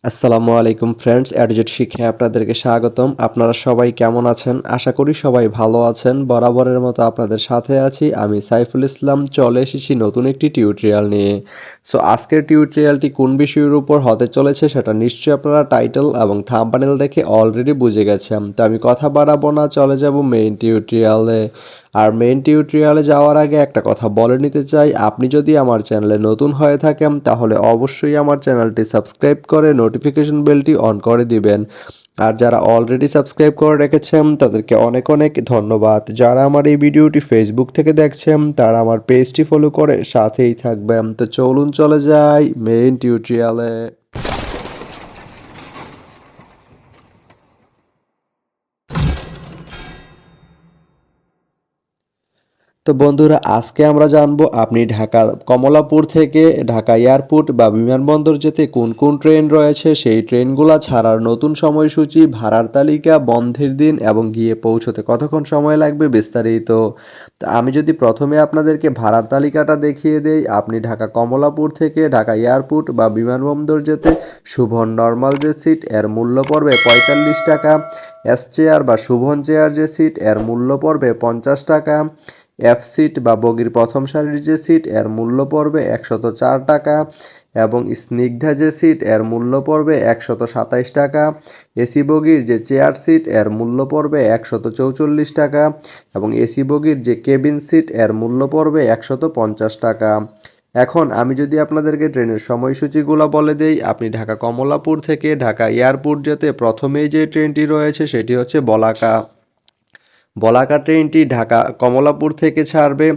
আসসালামু আলাইকুম ফ্রেন্ডস, অ্যাডজেট শিক্ষায় আপনাদেরকে স্বাগতম। আপনারা সবাই কেমন আছেন? আশা করি সবাই ভালো আছেন। বরাবরের মতো আপনাদের সাথে আছি আমি সাইফুল ইসলাম। চলে এসেছি নতুন একটি টিউটোরিয়াল নিয়ে। সো আজকের টিউটোরিয়ালটি কোন বিষয়ের উপর হতে চলেছে সেটা নিশ্চয়ই আপনারা টাইটেল এবং থাম্বনেল দেখে অলরেডি বুঝে গেছেন। তো আমি কথা বাড়াবো না, চলে যাব মেইন টিউটোরিয়ালে। আর মেইন টিউটোরিয়ালে যাওয়ার আগে একটা কথা বলে নিতে চাই, আপনি যদি আমার চ্যানেলে নতুন হয়ে থাকেন তাহলে অবশ্যই আমার চ্যানেলটি সাবস্ক্রাইব করে নোটিফিকেশন বেলটি অন করে দিবেন। আর যারা অলরেডি সাবস্ক্রাইব করে রেখেছেন তাদেরকে অনেক অনেক ধন্যবাদ। যারা আমার এই ভিডিওটি ফেসবুক থেকে দেখছেন তারা আমার পেজটি ফলো করে সাথেই থাকবেন। তো চলুন চলে যাই মেইন টিউটোরিয়ালে। তো বন্ধুরা, আজকে আমরা জানবো আপনি ঢাকা কমলাপুর থেকে ঢাকা এয়ারপোর্ট বা বিমানবন্দর যেতে কোন কোন ট্রেন রয়েছে, সেই ট্রেনগুলো ছাড়ার নতুন সময়সূচি, ভাড়ার তালিকা, বন্ধের দিন এবং গিয়ে পৌঁছতে কতক্ষণ সময় লাগবে বিস্তারিত। তো আমি যদি প্রথমে আপনাদেরকে ভাড়ার তালিকাটা দেখিয়ে দেই, আপনি ঢাকা কমলাপুর থেকে ঢাকা এয়ারপোর্ট বা বিমানবন্দর যেতে শুভন নর্মাল যে সিট এর মূল্য পড়বে 45 টাকা, এস চেয়ার বা শুভন চেয়ার যে সিট এর মূল্য পড়বে 50 টাকা, এফ সিট বা বগির প্রথম সারির যে সিট এর মূল্য পড়বে 104 টাকা এবং স্নিগ্ধা যে সিট এর মূল্য পড়বে 127 টাকা, এসি বগির যে চেয়ার সিট এর মূল্য পড়বে 144 টাকা এবং এসি বগির যে কেবিন সিট এর মূল্য পড়বে 150 টাকা। এখন আমি যদি আপনাদেরকে ট্রেনের সময়সূচিগুলো বলে দেই, আপনি ঢাকা কমলাপুর থেকে ঢাকা এয়ারপোর্ট যেতে প্রথমেই যে ট্রেনটি রয়েছে সেটি হচ্ছে বলাকা। বলাকা ট্রেনটি ঢাকা কমলাপুর থেকে ছাড়বে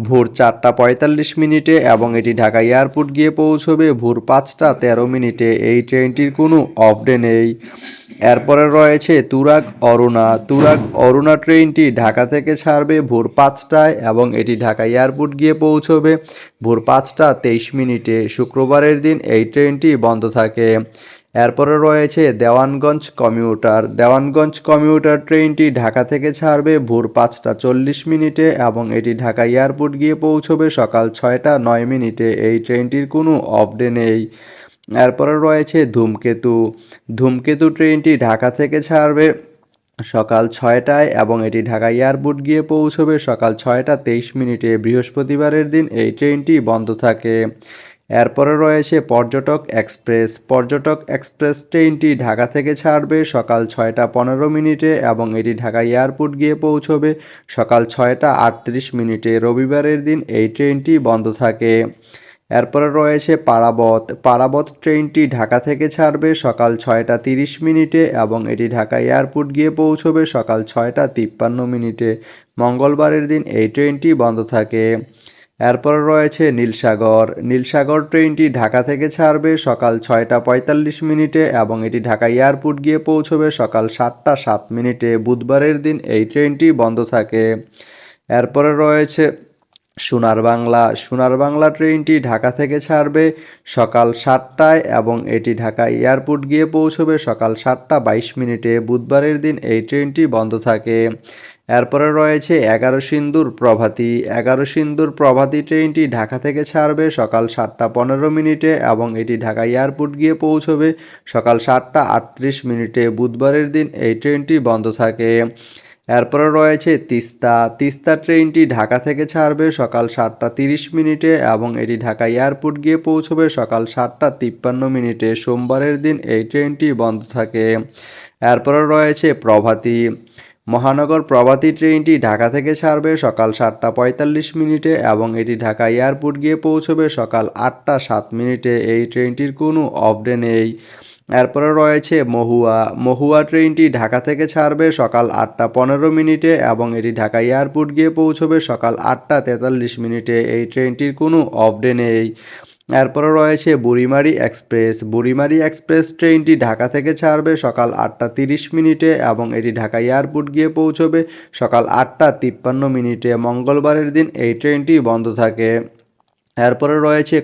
ভোর 4:45 এবং এটি ঢাকা এয়ারপোর্ট গিয়ে পৌঁছবে ভোর 5:13। এই ট্রেনটির কোনো অফ ডে নেই। এরপরে রয়েছে তুরাগ অরুণা ট্রেনটি ঢাকা থেকে ছাড়বে ভোর 5টায় এবং এটি ঢাকা এয়ারপোর্ট গিয়ে পৌঁছবে ভোর 5:23। শুক্রবারের দিন এই ট্রেনটি বন্ধ থাকে। এরপরে রয়েছে দেওয়ানগঞ্জ কমিউটার ট্রেনটি ঢাকা থেকে ছাড়বে ভোর 5:40 এবং এটি ঢাকা এয়ারপোর্ট গিয়ে পৌঁছবে সকাল 6:09। এই ট্রেনটির কোনো অফ ডে নেই। এরপরে রয়েছে ধূমকেতু ট্রেনটি ঢাকা থেকে ছাড়বে সকাল 6টায় এবং এটি ঢাকা এয়ারপোর্ট গিয়ে পৌঁছবে সকাল 6:23। বৃহস্পতিবারের দিন এই ট্রেনটি বন্ধ থাকে। এরপরে রয়েছে পর্যটক এক্সপ্রেস ট্রেনটি ঢাকা থেকে ছাড়বে সকাল 6:15 এবং এটি ঢাকা এয়ারপোর্ট গিয়ে পৌঁছবে সকাল 6:38। রবিবারের দিন এই ট্রেনটি বন্ধ থাকে। এরপরে রয়েছে পারাবত ট্রেনটি ঢাকা থেকে ছাড়বে সকাল 6:30 এবং এটি ঢাকা এয়ারপোর্ট গিয়ে পৌঁছবে সকাল 6:53। মঙ্গলবারের দিন এই ট্রেনটি বন্ধ থাকে। এরপরে রয়েছে নীলসাগর ট্রেনটি ঢাকা থেকে ছাড়বে সকাল 6:45 এবং এটি ঢাকা এয়ারপোর্ট গিয়ে পৌঁছবে সকাল 7:07। বুধবারের দিন এই ট্রেনটি বন্ধ থাকে। এরপরে রয়েছে সোনার বাংলা ট্রেনটি ঢাকা থেকে ছাড়বে সকাল 7টায় এবং এটি ঢাকা এয়ারপোর্ট গিয়ে পৌঁছবে সকাল 7:22। বুধবারের দিন এই ট্রেনটি বন্ধ থাকে। এরপরে রয়েছে এগারো সিন্দুর প্রভাতী ট্রেনটি ঢাকা থেকে ছাড়বে সকাল 7:15 এবং এটি ঢাকা এয়ারপোর্ট গিয়ে পৌঁছবে সকাল 7:38। বুধবারের দিন এই ট্রেনটি বন্ধ থাকে। এরপরে রয়েছে তিস্তা ট্রেনটি ঢাকা থেকে ছাড়বে সকাল 7:30 এবং এটি ঢাকা এয়ারপোর্ট গিয়ে পৌঁছবে সকাল 7:53। সোমবারের দিন এই ট্রেনটি বন্ধ থাকে। এরপরে রয়েছে মহানগর প্রভাতী ট্রেনটি ঢাকা থেকে ছাড়বে সকাল 7:45 এবং এটি ঢাকা এয়ারপোর্ট গিয়ে পৌঁছবে সকাল 8:07। এই ট্রেনটির কোনো অফ ডে নেই। এরপরে রয়েছে মহুয়া ট্রেনটি ঢাকা থেকে ছাড়বে সকাল 8:15 এবং এটি ঢাকা এয়ারপোর্ট গিয়ে পৌঁছবে সকাল 8:43। এই ট্রেনটির কোনো অফ ডে নেই। এরপরে রয়েছে বুড়িমারি এক্সপ্রেস ট্রেনটি ঢাকা থেকে ছাড়বে সকাল 8:30 এবং এটি ঢাকা এয়ারপোর্ট গিয়ে পৌঁছবে সকাল 8:53। মঙ্গলবারের দিন এই ট্রেনটি বন্ধ থাকে। এরপরে রয়েছে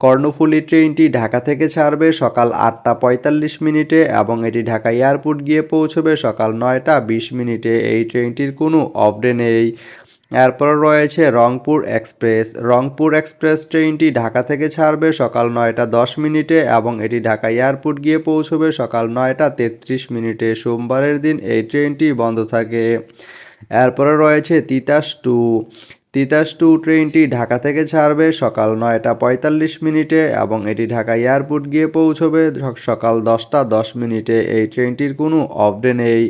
কর্ণফুলী ট্রেনটি ঢাকা থেকে ছাড়বে সকাল 8:45 এবং এটি ঢাকা এয়ারপোর্ট গিয়ে পৌঁছবে সকাল 9:20। এই ট্রেনটির কোনো অফ ডে নেই। এরপর রয়েছে রংপুর এক্সপ্রেস। রংপুর এক্সপ্রেস ট্রেনটি ঢাকা থেকে ছাড়বে সকাল 9টা 10 মিনিটে এবং এটি ঢাকা এয়ারপোর্ট গিয়ে পৌঁছবে সকাল 9টা 33 মিনিটে। সোমবারের দিন এই ট্রেনটি বন্ধ থাকে। এরপরে রয়েছে তিতাস টু। তিতাস টু ট্রেনটি ঢাকা থেকে ছাড়বে সকাল 9টা 45 মিনিটে এবং এটি ঢাকা এয়ারপোর্ট গিয়ে পৌঁছবে সকাল 10টা 10 মিনিটে। এই ট্রেনটির কোনো অফ ডে নেই।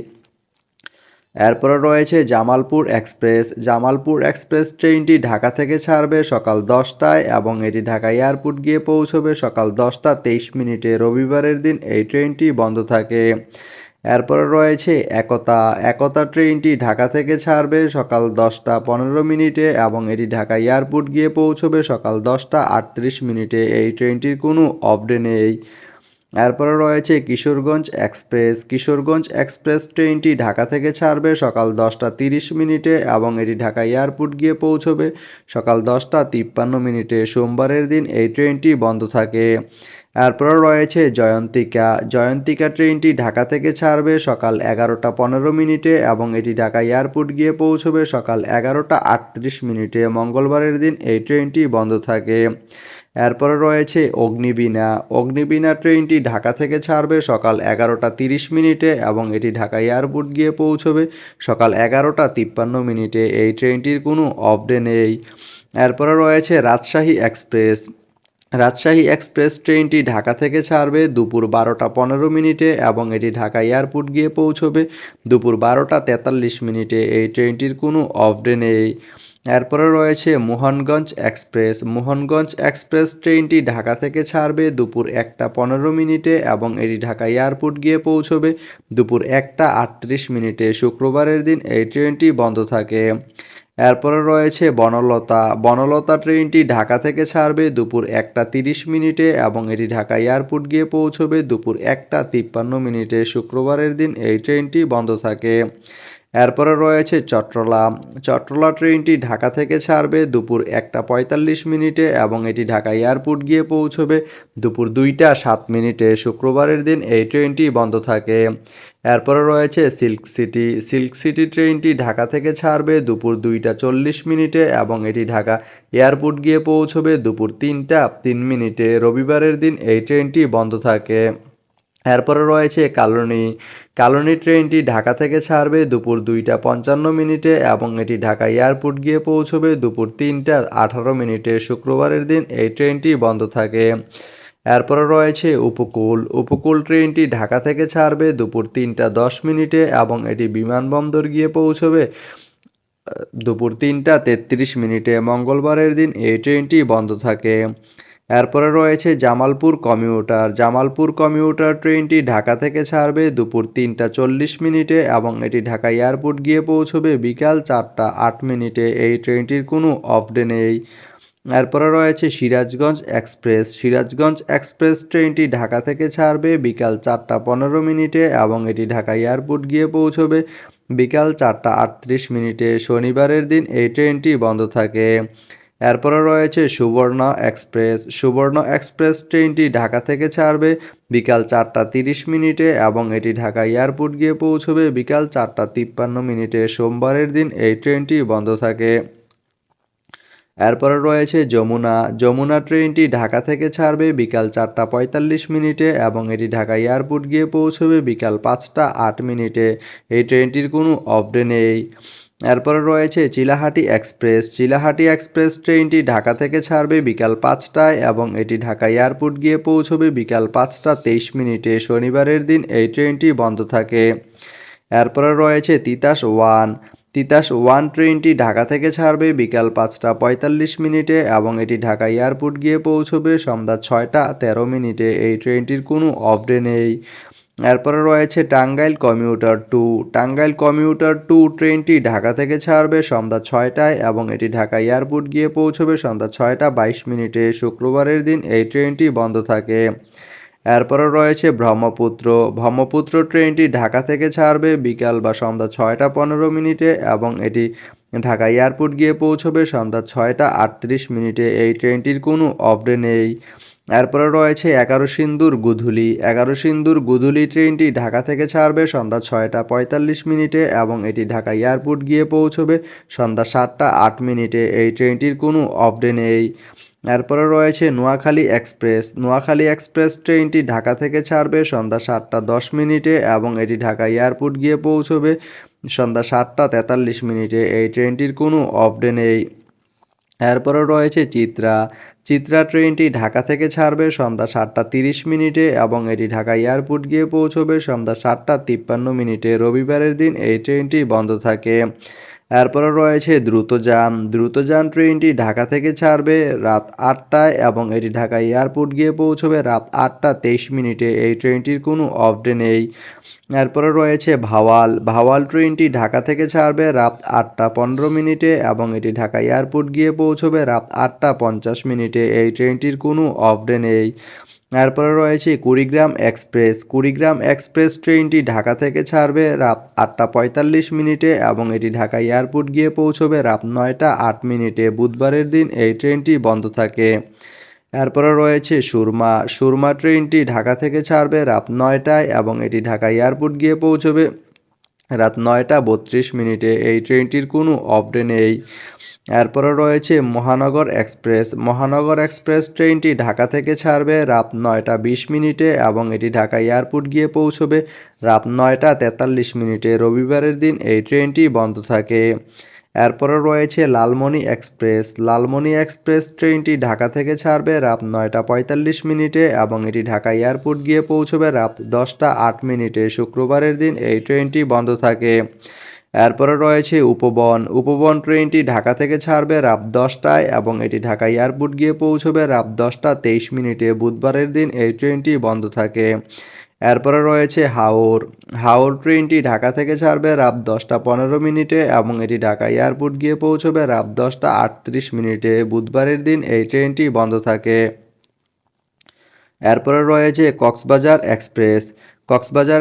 এরপরে রয়েছে জামালপুর এক্সপ্রেস। জামালপুর এক্সপ্রেস ট্রেনটি ঢাকা থেকে ছাড়বে সকাল 10টায় এবং এটি ঢাকা এয়ারপোর্ট গিয়ে পৌঁছবে সকাল 10টা 23 মিনিটে। রবিবারের দিন এই ট্রেনটি বন্ধ থাকে। এরপরে রয়েছে একতা। একতা ট্রেনটি ঢাকা থেকে ছাড়বে সকাল 10টা 15 মিনিটে এবং এটি ঢাকা এয়ারপোর্ট গিয়ে পৌঁছবে সকাল 10টা 38 মিনিটে। এই ট্রেনটির কোনো অফ ডে নেই। এরপরে রয়েছে কিশোরগঞ্জ এক্সপ্রেস। কিশোরগঞ্জ এক্সপ্রেস ট্রেনটি ঢাকা থেকে ছাড়বে সকাল 10টা 30 মিনিটে এবং এটি ঢাকা এয়ারপোর্ট গিয়ে পৌঁছবে সকাল 10টা 53 মিনিটে। সোমবারের দিন এই ট্রেনটি বন্ধ থাকে। এরপরে রয়েছে জয়ন্তিকা। জয়ন্তিকা ট্রেনটি ঢাকা থেকে ছাড়বে সকাল 11টা 15 মিনিটে এবং এটি ঢাকা এয়ারপোর্ট গিয়ে পৌঁছবে সকাল 11টা 38 মিনিটে। মঙ্গলবারের দিন এই ট্রেনটি বন্ধ থাকে। এরপরে রয়েছে অগ্নিবীণা। অগ্নিবীণা ট্রেনটি ঢাকা থেকে ছাড়বে সকাল 11টা 30 মিনিটে এবং এটি ঢাকা এয়ারপোর্ট গিয়ে পৌঁছবে সকাল 11টা 53 মিনিটে। এই ট্রেনটির কোনো অফ ডে নেই। এরপরে রয়েছে রাজশাহী এক্সপ্রেস। রাজশাহী এক্সপ্রেস ট্রেনটি ঢাকা থেকে ছাড়বে দুপুর 12টা 15 মিনিটে এবং এটি ঢাকা এয়ারপোর্ট গিয়ে পৌঁছবে দুপুর 12টা 43 মিনিটে। এই ট্রেনটির কোনো অফ ডে নেই। এরপরে রয়েছে মোহনগঞ্জ এক্সপ্রেস। মোহনগঞ্জ এক্সপ্রেস ট্রেনটি ঢাকা থেকে ছাড়বে দুপুর 1টা 15 মিনিটে এবং এটি ঢাকা এয়ারপোর্ট গিয়ে পৌঁছবে দুপুর 1টা 38 মিনিটে। শুক্রবারের দিন এই ট্রেনটি বন্ধ থাকে। এরপরে রয়েছে বনলতা। বনলতা ট্রেনটি ঢাকা থেকে ছাড়বে দুপুর 1টা 30 মিনিটে এবং এটি ঢাকা এয়ারপোর্ট গিয়ে পৌঁছবে দুপুর 1টা 53 মিনিটে। শুক্রবারের দিন এই ট্রেনটি বন্ধ থাকে। এরপরে রয়েছে চট্টলা। চট্টলা ট্রেনটি ঢাকা থেকে ছাড়বে দুপুর 1টা 45 মিনিটে এবং এটি ঢাকা এয়ারপোর্ট গিয়ে পৌঁছবে দুপুর 2টা 7 মিনিটে। শুক্রবারের দিন এই ট্রেনটি বন্ধ থাকে। এরপরে রয়েছে সিল্ক সিটি। সিল্ক সিটি ট্রেনটি ঢাকা থেকে ছাড়বে দুপুর 2টা 40 মিনিটে এবং এটি ঢাকা এয়ারপোর্ট গিয়ে পৌঁছবে দুপুর 3টা 3 মিনিটে। রবিবারের দিন এই ট্রেনটি বন্ধ থাকে। এরপরে রয়েছে কালনী। কালনী ট্রেনটি ঢাকা থেকে ছাড়বে দুপুর 2টা 55 মিনিটে এবং এটি ঢাকা এয়ারপোর্ট গিয়ে পৌঁছবে দুপুর 3টা 18 মিনিটে। শুক্রবারের দিন এই ট্রেনটি বন্ধ থাকে। এরপরে রয়েছে উপকূল। উপকূল ট্রেনটি ঢাকা থেকে ছাড়বে দুপুর 3টা 10 মিনিটে এবং এটি বিমানবন্দর গিয়ে পৌঁছবে দুপুর 3টা 33 মিনিটে। মঙ্গলবারের দিন এই ট্রেনটি বন্ধ থাকে। এরপরে রয়েছে জামালপুর কমিউটার। জামালপুর কমিউটার ট্রেনটি ঢাকা থেকে ছাড়বে দুপুর 3টা 40 মিনিটে এবং এটি ঢাকা এয়ারপোর্ট গিয়ে পৌঁছবে বিকাল 4টা 8 মিনিটে। এই ট্রেনটির কোনো অফ ডে নেই। এরপরে রয়েছে সিরাজগঞ্জ এক্সপ্রেস। সিরাজগঞ্জ এক্সপ্রেস ট্রেনটি ঢাকা থেকে ছাড়বে বিকাল 4টা 15 মিনিটে এবং এটি ঢাকা এয়ারপোর্ট গিয়ে পৌঁছবে বিকাল 4টা 38 মিনিটে। শনিবারের দিন এই ট্রেনটি বন্ধ থাকে। এরপরে রয়েছে সুবর্ণ এক্সপ্রেস। সুবর্ণ এক্সপ্রেস ট্রেনটি ঢাকা থেকে ছাড়বে বিকাল 4টা 30 মিনিটে এবং এটি ঢাকা এয়ারপোর্ট গিয়ে পৌঁছবে বিকাল 4টা 53 মিনিটে। সোমবারের দিন এই ট্রেনটি বন্ধ থাকে। এরপরে রয়েছে যমুনা। যমুনা ট্রেনটি ঢাকা থেকে ছাড়বে বিকাল 4টা 45 মিনিটে এবং এটি ঢাকা এয়ারপোর্ট গিয়ে পৌঁছবে বিকাল 5টা 8 মিনিটে। এই ট্রেনটির কোনো অফ ডে নেই। এরপরে রয়েছে চিলাহাটি এক্সপ্রেস। চিলাহাটি এক্সপ্রেস ট্রেনটি ঢাকা থেকে ছাড়বে বিকাল 5টায় এবং এটি ঢাকা এয়ারপোর্ট গিয়ে পৌঁছবে বিকাল 5টা 23 মিনিটে। শনিবারের দিন এই ট্রেনটি বন্ধ থাকে। এরপরে রয়েছে তিতাস ওয়ান। তিতাস ওয়ান ট্রেনটি ঢাকা থেকে ছাড়বে বিকাল 5টা 45 মিনিটে এবং এটি ঢাকা এয়ারপোর্ট গিয়ে পৌঁছবে সন্ধ্যা 6টা 13 মিনিটে। এই ট্রেনটির কোনো অফ ডে নেই। এরপরে রয়েছে Tangail commuter two. Tangail commuter two ট্রেনটি ঢাকা থেকে ছাড়বে সন্ধ্যা 6টায় এবং এটি ঢাকা এয়ারপোর্ট গিয়ে পৌঁছবে সন্ধ্যা 6টা 22 মিনিটে। শুক্রবারের দিন এই ট্রেনটি বন্ধ থাকে। এরপরে রয়েছে ব্রহ্মপুত্র। ব্রহ্মপুত্র ট্রেনটি ঢাকা থেকে ছাড়বে বিকাল বা সন্ধ্যা 6টা 15 মিনিটে এবং এটি ঢাকা এয়ারপোর্ট গিয়ে পৌঁছবে সন্ধ্যা 6টা 38 মিনিটে। এই ট্রেনটির কোনো অফডে নেই। এরপরে রয়েছে 11 সিন্দুর গুধুলি ট্রেনটি ঢাকা থেকে ছাড়বে সন্ধ্যা 6টা 45 মিনিটে এবং এটি ঢাকা এয়ারপোর্ট গিয়ে পৌঁছবে সন্ধ্যা 7টা 8 মিনিটে। এই ট্রেনটির কোনো অফডে নেই। এরপরে রয়েছে নোয়াখালী এক্সপ্রেস ট্রেনটি ঢাকা থেকে ছাড়বে সন্ধ্যা 7টা 10 মিনিটে এবং এটি ঢাকা এয়ারপোর্ট গিয়ে পৌঁছবে সন্ধ্যা 7টা 43 মিনিটে। এই ট্রেনটির কোনো অফডে নেই। এরপরে রয়েছে চিত্রা ট্রেনটি ঢাকা থেকে ছাড়বে সন্ধ্যা 7টা 30 মিনিটে এবং এটি ঢাকা এয়ারপোর্ট গিয়ে পৌঁছবে সন্ধ্যা 7টা 53 মিনিটে। রবিবারের দিন এই ট্রেনটি বন্ধ থাকে। এরপরে রয়েছে দ্রুতযান ট্রেনটি ঢাকা থেকে ছাড়বে রাত 8টায় এবং এটি ঢাকা এয়ারপোর্ট গিয়ে পৌঁছবে রাত 8টা 23 মিনিটে। এই ট্রেনটির কোনো অফডে নেই। এরপরে রয়েছে ভাওয়াল ট্রেনটি ঢাকা থেকে ছাড়বে রাত 8টা 15 মিনিটে এবং এটি ঢাকা এয়ারপোর্ট গিয়ে পৌঁছবে রাত 8টা 50 মিনিটে। এই ট্রেনটির কোনো অফডে নেই। এরপরে রয়েছে কুড়িগ্রাম এক্সপ্রেস ট্রেনটি ঢাকা থেকে ছাড়বে রাত 8টা 45 মিনিটে এবং এটি ঢাকা এয়ারপোর্ট গিয়ে পৌঁছবে রাত 9টা 8 মিনিটে। বুধবারের দিন এই ট্রেনটি বন্ধ থাকে। এরপরে রয়েছে সুরমা ট্রেনটি ঢাকা থেকে ছাড়বে রাত 9টায় এবং এটি ঢাকা এয়ারপোর্ট গিয়ে পৌঁছবে রাত 9টা 32 মিনিটে। এই ট্রেনটির কোনো অফডে নেই। এরপরে রয়েছে মহানগর এক্সপ্রেস ট্রেনটি ঢাকা থেকে ছাড়বে রাত 9টা 20 মিনিটে এবং এটি ঢাকা এয়ারপোর্ট গিয়ে পৌঁছবে রাত 9টা 43 মিনিটে। রবিবারের দিন এই ট্রেনটি বন্ধ থাকে। এরপরে রয়েছে লালমনি এক্সপ্রেস ট্রেনটি ঢাকা থেকে ছাড়বে রাত 9টা 45 মিনিটে এবং এটি ঢাকা এয়ারপোর্ট গিয়ে পৌঁছবে রাত 10টা 8 মিনিটে। শুক্রবারের দিন এই ট্রেনটি বন্ধ থাকে। এরপরে রয়েছে উপবন ট্রেনটি ঢাকা থেকে ছাড়বে রাত 10টায় এবং এটি ঢাকা এয়ারপোর্ট গিয়ে পৌঁছবে রাত 10টা 23 মিনিটে। বুধবারের দিন এই ট্রেনটি বন্ধ থাকে। এরপরে রয়েছে হাওর ট্রেনটি ঢাকা থেকে ছাড়বে রাত 10টা 15 মিনিটে এবং এটি ঢাকা এয়ারপোর্ট গিয়ে পৌঁছবে রাত 10টা 38 মিনিটে। বুধবারের দিন এই ট্রেনটি বন্ধ থাকে। এরপরে রয়েছে কক্সবাজার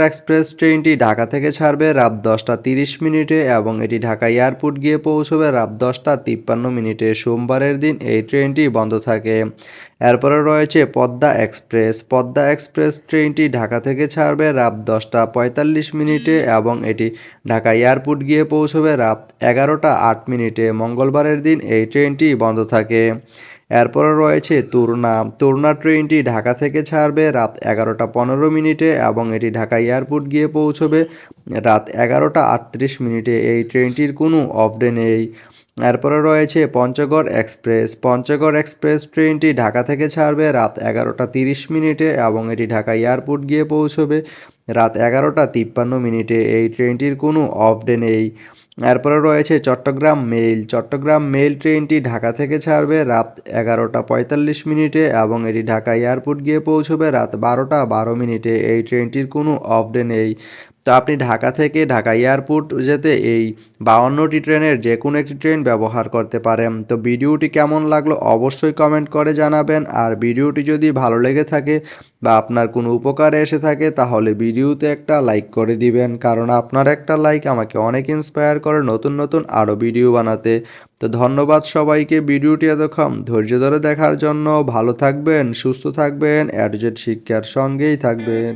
এক্সপ্রেস ট্রেনটি ঢাকা থেকে ছাড়বে রাত 10টা 30 মিনিটে এবং এটি ঢাকা এয়ারপোর্ট গিয়ে পৌঁছবে রাত 10টা 53 মিনিটে। সোমবারের দিন এই ট্রেনটি বন্ধ থাকে। এরপরে রয়েছে পদ্মা এক্সপ্রেস ট্রেনটি ঢাকা থেকে ছাড়বে রাত 10টা 45 মিনিটে এবং এটি ঢাকা এয়ারপোর্ট গিয়ে পৌঁছবে রাত 11টা 8 মিনিটে। মঙ্গলবারের দিন এই ট্রেনটি বন্ধ থাকে। এরপরে রয়েছে তুরনা ট্রেনটি ঢাকা থেকে ছাড়বে রাত 11টা 15 মিনিটে এবং এটি ঢাকা এয়ারপোর্ট গিয়ে পৌঁছবে রাত 11টা 38 মিনিটে। এই ট্রেনটির কোনো অফডে নেই। এরপরে রয়েছে পঞ্চগড় এক্সপ্রেস ট্রেনটি ঢাকা থেকে ছাড়বে রাত 11টা 30 মিনিটে এবং এটি ঢাকা এয়ারপোর্ট গিয়ে পৌঁছবে রাত 11টা 53 মিনিটে। এই ট্রেনটির কোনো অফডে নেই। এরপরে রয়েছে চট্টগ্রাম মেল ট্রেনটি ঢাকা থেকে ছাড়বে রাত 11টা 45 মিনিটে এবং এটি ঢাকা এয়ারপোর্ট গিয়ে পৌঁছবে রাত 12টা 12 মিনিটে। এই ট্রেনটির কোনো অফডে নেই। তো আপনি ঢাকা থেকে ঢাকা এয়ারপোর্ট যেতে এই 52টি ট্রেনের যে কোনো একটি ট্রেন ব্যবহার করতে পারেন। তো ভিডিওটি কেমন লাগলো অবশ্যই কমেন্ট করে জানাবেন। আর ভিডিওটি যদি ভালো লেগে থাকে বা আপনার কোনো উপকারে এসে থাকে তাহলে ভিডিওতে একটা লাইক করে দিবেন, কারণ আপনার একটা লাইক আমাকে অনেক ইন্সপায়ার করে নতুন আরও ভিডিও বানাতে। তো ধন্যবাদ সবাইকে ভিডিওটি এতক্ষণ ধৈর্য ধরে দেখার জন্য। ভালো থাকবেন, সুস্থ থাকবেন, A to Z শিক্ষার সঙ্গেই থাকবেন।